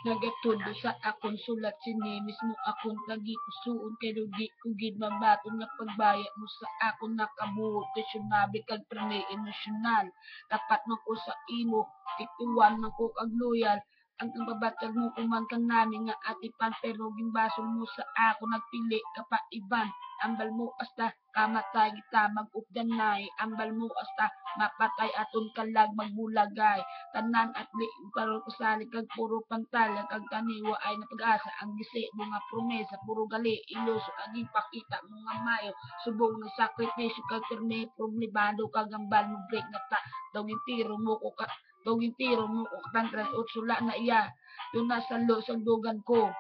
Nagatulo sa akong sulat sinimis mo akong tagi-usuon kay di ugid mabaton nga pagbaya mo sa akong nakabuot kay syunabi kag prene emosyonal. Tapat man ko sa imo, tituan man ko kag loyal. Ang babatag mo kumangkan namin nga atipan pero gimbasol mo sa ako nagpili ka pa iban. Ambal mo hasta kamatay kita mag-updanay. Ambal mo hasta mapatay aton kalag magbulagay. Tanan at di paro kasali kag puro pantala kag kaniwa ay napag-asa ang gisi mga promesa puro gali iluso aging pakita mga mayo subong ng sakripisyo kag pirmi problemado kag ambal mo break na ta dawin tiro mo ko ka dawin tiro mo ko katantran ut sula na iya yun nasa lo sa dugan ko.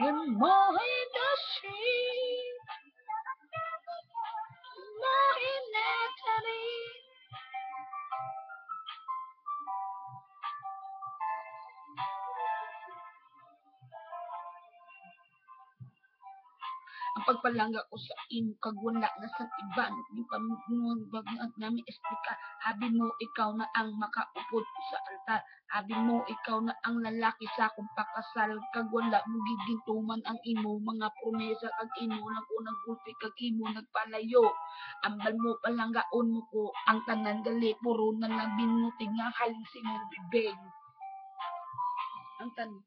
And more industry, more in ang pagpalangga ko sa imo kag wala na sa iban di pamunuan bagnat namin estika abi mo ikaw na ang makaupod sa altar abi mo ikaw na ang lalaki sa akong pakasal kag wala mo gigintuman ang imo mga promesa kag imo nang unang gulpi kag imo nagpalayo ambal mo palanggaon mo ko ang tanan gali puro na lang binuti nga halin sa imong bibig ang tanan